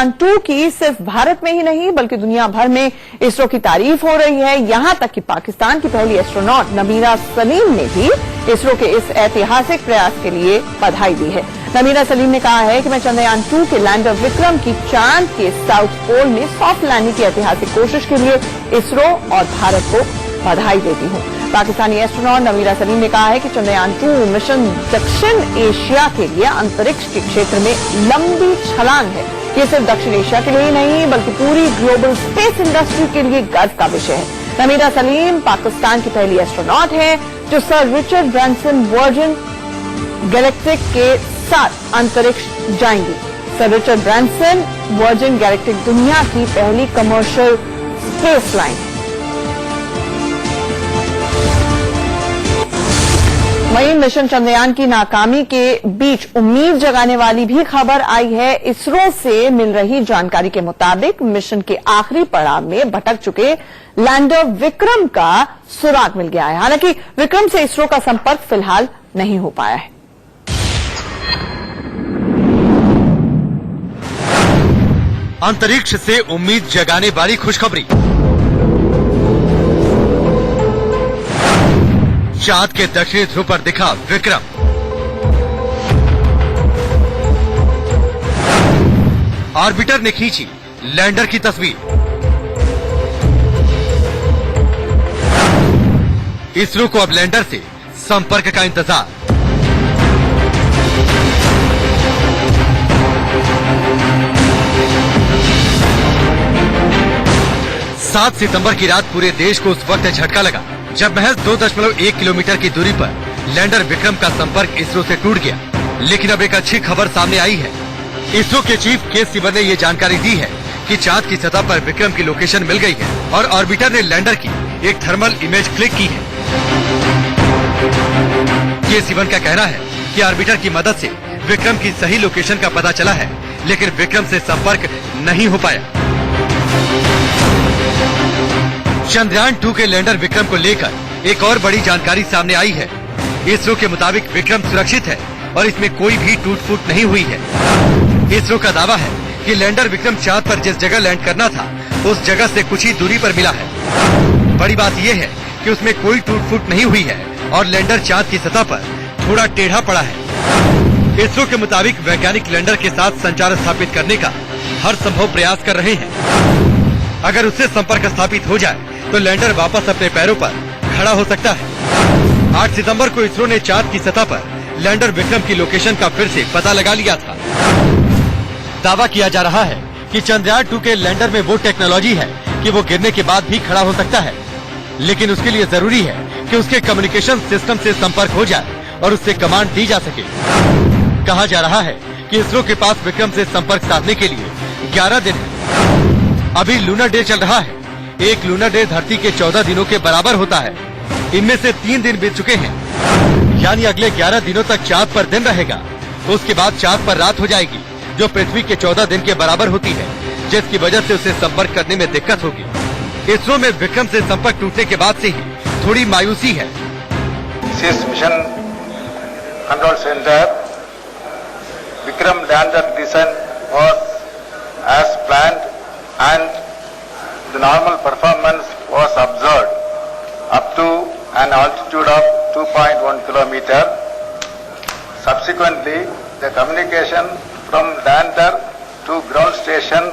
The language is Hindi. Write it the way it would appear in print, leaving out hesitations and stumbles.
चंद्रयान 2 की सिर्फ भारत में ही नहीं बल्कि दुनिया भर में इसरो की तारीफ हो रही है। यहां तक कि पाकिस्तान की पहली एस्ट्रोनॉट नमीरा सलीम ने भी इसरो के इस ऐतिहासिक प्रयास के लिए बधाई दी है। नमीरा सलीम ने कहा है कि मैं चंद्रयान 2 के लैंडर विक्रम की चांद के साउथ पोल में सॉफ्ट लैंडिंग की ऐतिहासिक कोशिश के लिए इसरो और भारत को बधाई देती हूं। पाकिस्तानी एस्ट्रोनॉट नमीरा सलीम ने कहा है कि चंद्रयान 2 मिशन दक्षिण एशिया के लिए अंतरिक्ष के क्षेत्र में लंबी छलांग है। ये सिर्फ दक्षिण एशिया के लिए ही नहीं बल्कि पूरी ग्लोबल स्पेस इंडस्ट्री के लिए गर्व का विषय है। नमीरा सलीम पाकिस्तान की पहली एस्ट्रोनॉट है जो sir Richard Branson virgin galactic के साथ अंतरिक्ष जाएंगी। Sir Richard Branson virgin galactic दुनिया की पहली कमर्शियल स्पेस लाइन। वहीं मिशन चंद्रयान की नाकामी के बीच उम्मीद जगाने वाली भी खबर आई है। इसरो से मिल रही जानकारी के मुताबिक मिशन के आखिरी पड़ाव में भटक चुके लैंडर विक्रम का सुराग मिल गया है। हालांकि विक्रम से इसरो का संपर्क फिलहाल नहीं हो पाया है। अंतरिक्ष से उम्मीद जगाने वाली खुशखबरी। चांद के दक्षिणी ध्रुव पर दिखा विक्रम। ऑर्बिटर ने खींची लैंडर की तस्वीर। इसरो को अब लैंडर से संपर्क का इंतजार। सात सितंबर की रात पूरे देश को उस वक्त झटका लगा जब महज 2.1 किलोमीटर की दूरी पर लैंडर विक्रम का संपर्क इसरो से टूट गया। लेकिन अब एक अच्छी खबर सामने आई है। इसरो के चीफ के सिवन ने ये जानकारी दी है कि चांद की सतह पर विक्रम की लोकेशन मिल गई है और ऑर्बिटर ने लैंडर की एक थर्मल इमेज क्लिक की है। के सिवन का कहना है कि ऑर्बिटर की मदद से विक्रम की सही लोकेशन का पता चला है, लेकिन विक्रम से संपर्क नहीं हो पाया। चंद्रयान 2 के लैंडर विक्रम को लेकर एक और बड़ी जानकारी सामने आई है। इसरो के मुताबिक विक्रम सुरक्षित है और इसमें कोई भी टूट फूट नहीं हुई है। इसरो का दावा है कि लैंडर विक्रम चांद पर जिस जगह लैंड करना था उस जगह से कुछ ही दूरी पर मिला है। बड़ी बात यह है कि उसमें कोई टूट फूट नहीं हुई है और लैंडर चांद की सतह पर थोड़ा टेढ़ा पड़ा है। इसरो के मुताबिक वैज्ञानिक लैंडर के साथ संचार स्थापित करने का हर संभव प्रयास कर रहे हैं। अगर उससे संपर्क स्थापित हो जाए तो लैंडर वापस अपने पैरों पर खड़ा हो सकता है। 8 सितंबर को इसरो ने चांद की सतह पर लैंडर विक्रम की लोकेशन का फिर से पता लगा लिया था। दावा किया जा रहा है कि चंद्रयान 2 के लैंडर में वो टेक्नोलॉजी है कि वो गिरने के बाद भी खड़ा हो सकता है, लेकिन उसके लिए जरूरी है कि उसके कम्युनिकेशन सिस्टम से संपर्क हो जाए और उससे कमांड दी जा सके। कहा जा रहा है कि इसरो के पास विक्रम से संपर्क साधने के लिए 11 दिन है। अभी लूनर डे चल रहा है। एक लूनर डे धरती के 14 दिनों के बराबर होता है। इनमें से 3 दिन बीत चुके हैं, यानी अगले 11 दिनों तक चांद पर दिन रहेगा। उसके बाद चांद पर रात हो जाएगी, जो पृथ्वी के 14 दिन के बराबर होती है, जिसकी वजह से उसे संपर्क करने में दिक्कत होगी। इसरो में विक्रम से संपर्क टूटने के बाद से ही थोड़ी मायूसी है। Mission control centre Vikram lander design was as planned and the normal performance was observed up to an altitude of 2.1 kilometer. Subsequently, the communication from lander to ground station